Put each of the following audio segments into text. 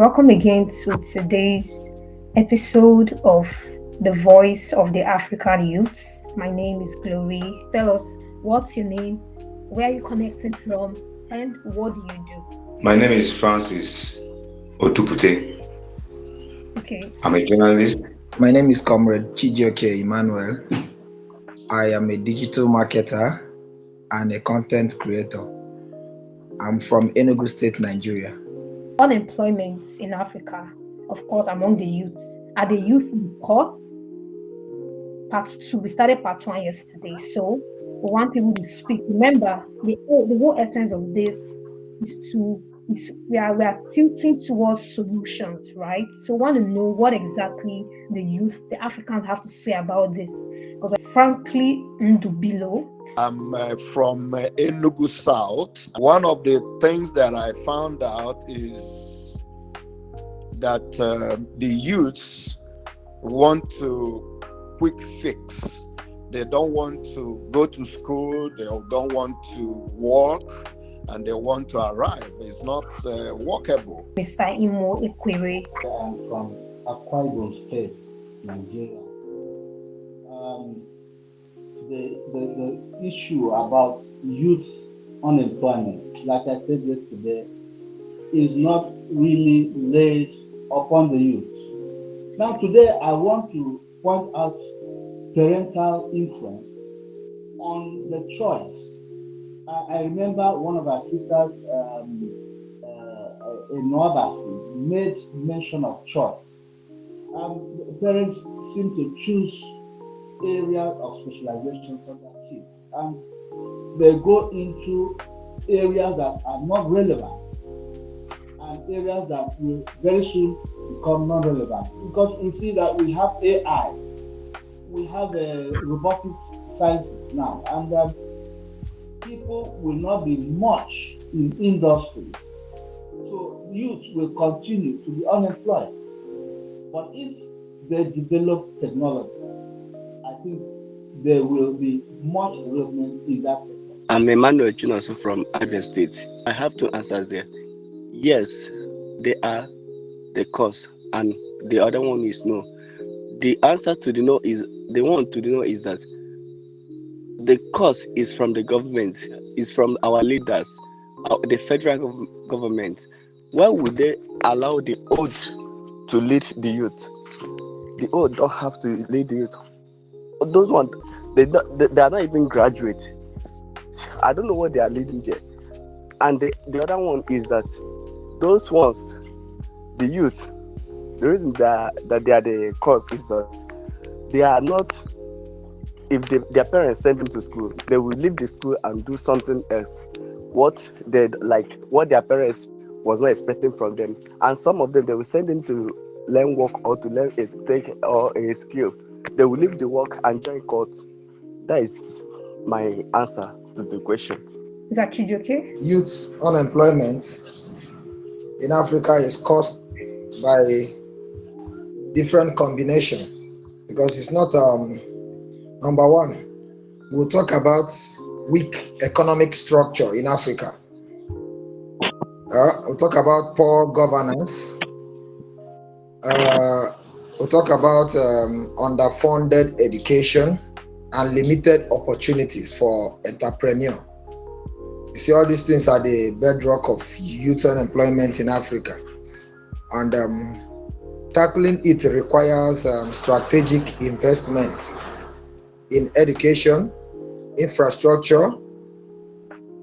Welcome again to today's episode of The Voice of the African Youths. My name is Glory. Tell us what's your name, where are you connecting from, and what do you do? My name is Francis Otupute. Okay, I'm a journalist. My name is Comrade Chijioke Emmanuel. I am a digital marketer and a content creator. I'm from Enugu State, Nigeria. unemployment in Africa, of course, among the youths. Are the youth the cause? Part two. We started part one yesterday, so we want people to speak. Remember, the whole essence of this is to is we are tilting towards solutions, right? So we want to know what exactly the youth, the Africans have to say about this. Because we're frankly below. I'm from Enugu South. One of the things that I found out is that the youths want to quick fix. They don't want to go to school, they don't want to work, and they want to arrive. It's not workable. Mr. Imo Ekwere. I'm from Akwa Ibom State, Nigeria. The issue about youth unemployment, like I said yesterday, is not really laid upon the youth. Now, today I want to point out parental influence on the choice. I remember one of our sisters in Nobasi made mention of choice. Parents seem to choose areas of specialization for their kids, and they go into areas that are not relevant and areas that will very soon become non-relevant, because we see that we have AI, we have robotic sciences now, and people will not be much in industry, so youth will continue to be unemployed. But if they develop technology, I think there will be much development in that sector. I'm Emmanuel Chinoso from Abia State. I have two answers there. Yes, they are the cause, and the other one is no. The answer to the no is the one to the no is that the cause is from the government, is from our leaders, the federal government. Why would they allow the old to lead the youth? The old don't have to lead the youth. Those ones, they are not even graduate. I don't know what they are leading there. And the other one is that those ones, the youth, the reason that they are the cause is that they are not, if their parents send them to school, they will leave the school and do something else. What their parents was not expecting from them. And some of them, they will send them to learn work or to learn a skill. They will leave the work and join court. That is my answer to the question. Is that Chijoke? Youth unemployment in Africa is caused by different combinations, because it's not number one. We'll talk about weak economic structure in Africa. We'll talk about poor governance. We'll talk about underfunded education and limited opportunities for entrepreneur. You see, all these things are the bedrock of youth unemployment in Africa, and tackling it requires strategic investments in education, infrastructure,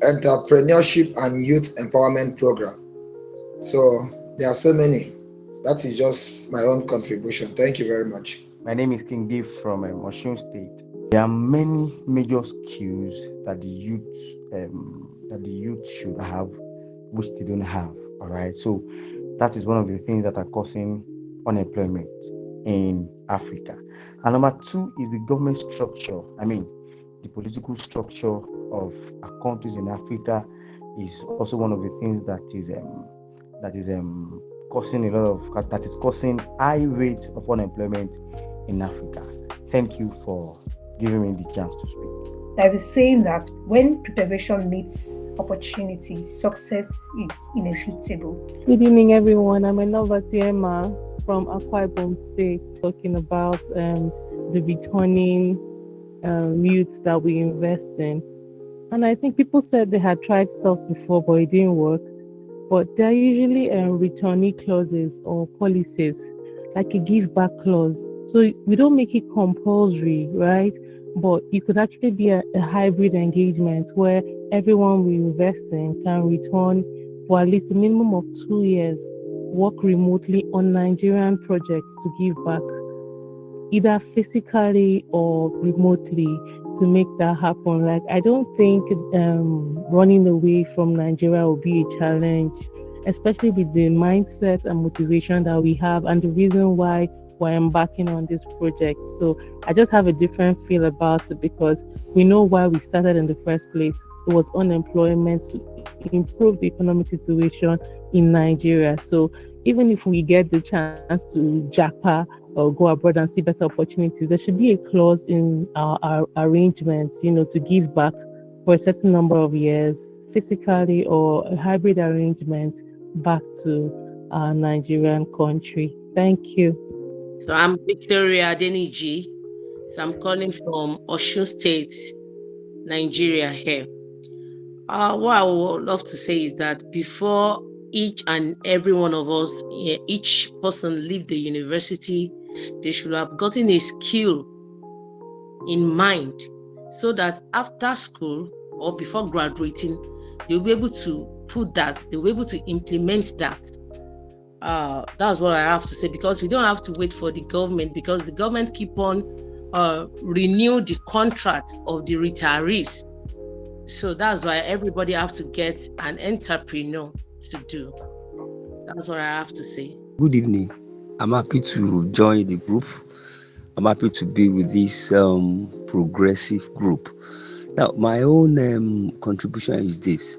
entrepreneurship, and youth empowerment program. So there are so many. That is just my own contribution. Thank you very much. My name is King Dave from Osun State. There are many major skills that the youth should have, which they don't have. All right, so that is one of the things that are causing unemployment in Africa. And number two is the government structure. I mean, the political structure of our countries in Africa is also one of the things that is causing high rate of unemployment in Africa. Thank you for giving me the chance to speak. There's a saying that when preparation meets opportunity, success is inevitable. Good evening, everyone. I'm Enova Emma from Akwa Ibom State, talking about the returning youths that we invest in. And I think people said they had tried stuff before, but it didn't work. But there are usually returnee clauses or policies, like a give back clause. So we don't make it compulsory, right? But you could actually be a hybrid engagement where everyone we invest in can return for at least a minimum of 2 years, work remotely on Nigerian projects to give back, either physically or remotely, to make that happen. Like, I don't think running away from Nigeria will be a challenge, especially with the mindset and motivation that we have and the reason why we're embarking on this project. So I just have a different feel about it, because we know why we started in the first place. It was unemployment, to improve the economic situation in Nigeria. So even if we get the chance to japa or go abroad and see better opportunities, there should be a clause in our arrangements, to give back for a certain number of years, physically or a hybrid arrangement, back to our Nigerian country. Thank you. So I'm Victoria Deniji. So I'm calling from Osun State, Nigeria here. What I would love to say is that before each and every one of us, each person leave the university, they should have gotten a skill in mind, so that after school or before graduating, they'll be able to put that, they'll be able to implement that. That's what I have to say, because we don't have to wait for the government, because the government keep on renew the contract of the retirees. So that's why everybody have to get an entrepreneur to do. That's what I have to say. Good evening. I'm happy to join the group. I'm happy to be with this progressive group. Now, my own contribution is this.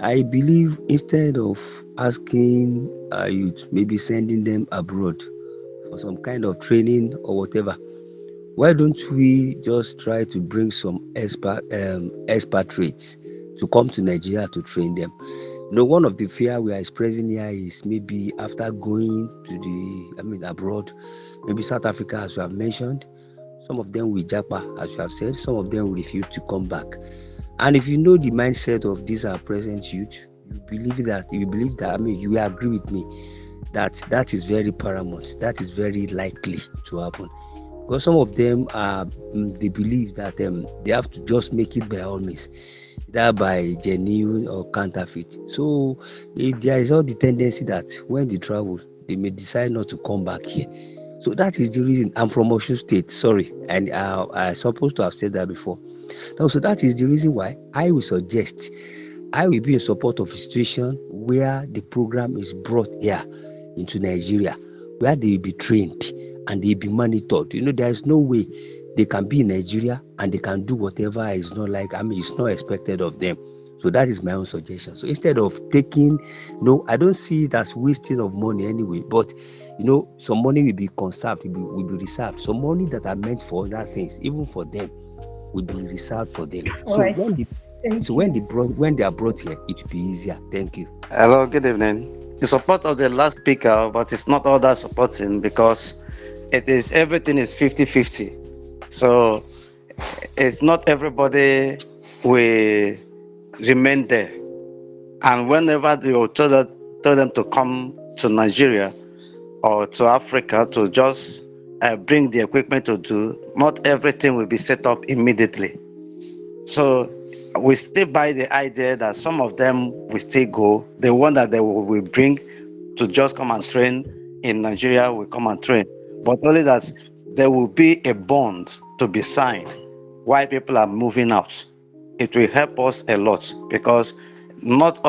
I believe instead of asking youth, maybe sending them abroad for some kind of training or whatever, why don't we just try to bring some expatriates to come to Nigeria to train them? One of the fear we are expressing here is maybe after going to abroad, maybe South Africa, as you have mentioned, some of them will japa, as you have said, some of them will refuse to come back. And if you know the mindset of these our present youth, you believe that, you will agree with me that is very paramount, that is very likely to happen. Because some of them they believe that they have to just make it by all means, either by genuine or counterfeit. So there is all the tendency that when they travel, they may decide not to come back here. So that is the reason. I'm from Osun State, sorry, and I supposed to have said that before. So that is the reason why I will suggest, I will be in support of a situation where the program is brought here into Nigeria, where they will be trained and they will be monitored. There is no way they can be in Nigeria and they can do whatever is not it's not expected of them. So that is my own suggestion. So instead of taking, I don't see it as wasting of money anyway, but some money will be conserved, will be reserved. Some money that are meant for other things, even for them, will be reserved for them. All So right. when they are brought here, it will be easier. Thank you. Hello, good evening. In support of the last speaker, but it's not all that supporting, because everything is 50-50. So it's not everybody will remain there. And whenever they will tell them to come to Nigeria or to Africa to just bring the equipment to do, not everything will be set up immediately. So we still buy the idea that some of them will still go. The one that they will bring to just come and train in Nigeria will come and train. But only that there will be a bond to be signed while people are moving out. It will help us a lot, because not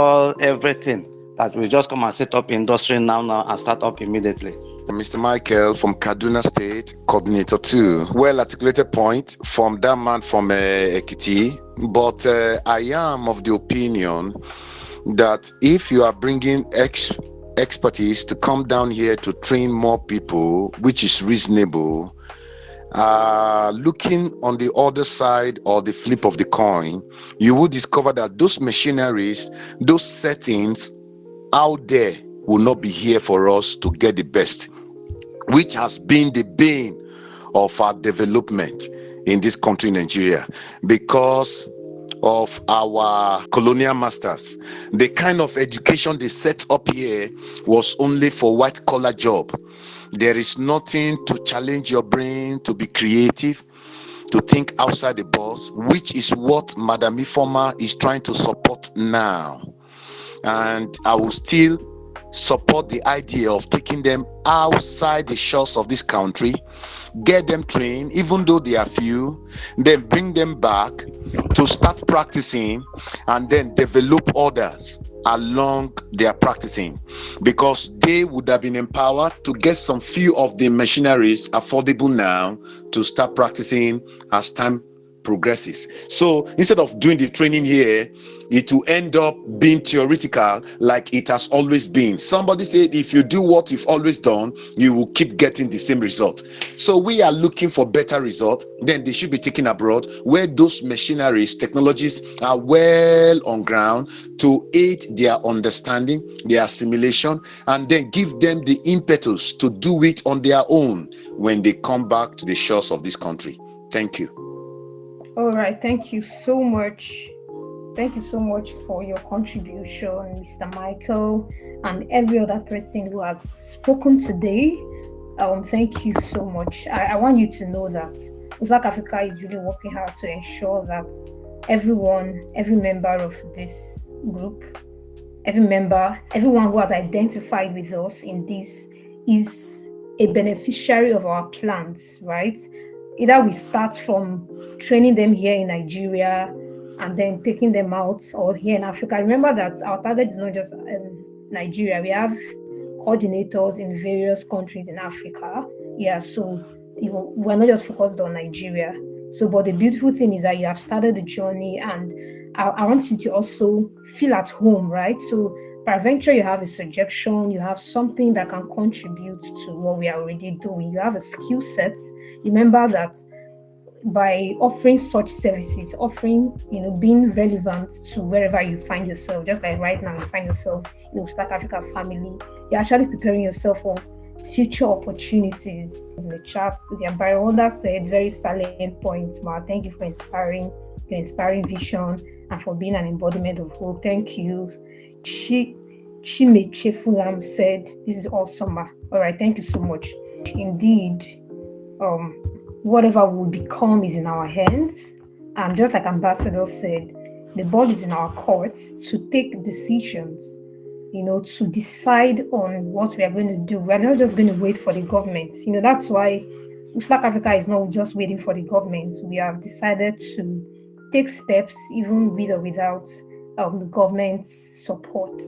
everything that we just come and set up industry now and start up immediately. Mr. Michael from Kaduna State, Coordinator 2. Well-articulated point from that man from Ekiti, but I am of the opinion that if you are bringing expertise to come down here to train more people, which is reasonable, looking on the other side or the flip of the coin, you will discover that those machineries, those settings out there will not be here for us to get the best, which has been the bane of our development in this country, Nigeria, because of our colonial masters. The kind of education they set up here was only for white collar job. There is nothing to challenge your brain, to be creative, to think outside the box, which is what Madam Ifoma is trying to support now. And I will still support the idea of taking them outside the shores of this country, get them trained, even though they are few, then bring them back to start practicing and then develop others along their practicing, because they would have been empowered to get some few of the machineries affordable now to start practicing as time progresses. So instead of doing the training here, it will end up being theoretical like it has always been. Somebody said if you do what you've always done, you will keep getting the same result. So we are looking for better results. Then they should be taken abroad where those machineries, technologies are well on ground to aid their understanding, their assimilation, and then give them the impetus to do it on their own when they come back to the shores of this country. Thank you. All right, thank you so much. Thank you so much for your contribution, Mr. Michael, and every other person who has spoken today. Thank you so much. I want you to know that USLACC Africa is really working hard to ensure that every member of this group, everyone who has identified with us in this is a beneficiary of our plans, right? Either we start from training them here in Nigeria and then taking them out, or here in Africa. Remember that our target is not just Nigeria. We have coordinators in various countries in Africa. Yeah, so we're not just focused on Nigeria. So, but the beautiful thing is that you have started the journey, and I want you to also feel at home, right? So, peradventure, you have a suggestion, you have something that can contribute to what we are already doing. You have a skill set. Remember that by offering such services, being relevant to wherever you find yourself, just like right now you find yourself in USLACC Africa family, you're actually preparing yourself for future opportunities. In the chat, the Ambassador said very salient points, Ma. Thank you for your inspiring vision and for being an embodiment of hope. Thank you. Chimeche Fulam said, this is awesome, Ma. All right, thank you so much. Indeed, whatever we become is in our hands. And just like Ambassador said, the ball is in our courts to take decisions, to decide on what we are going to do. We're not just going to wait for the government. That's why USLACC Africa is not just waiting for the government. We have decided to take steps, even with or without the government's support.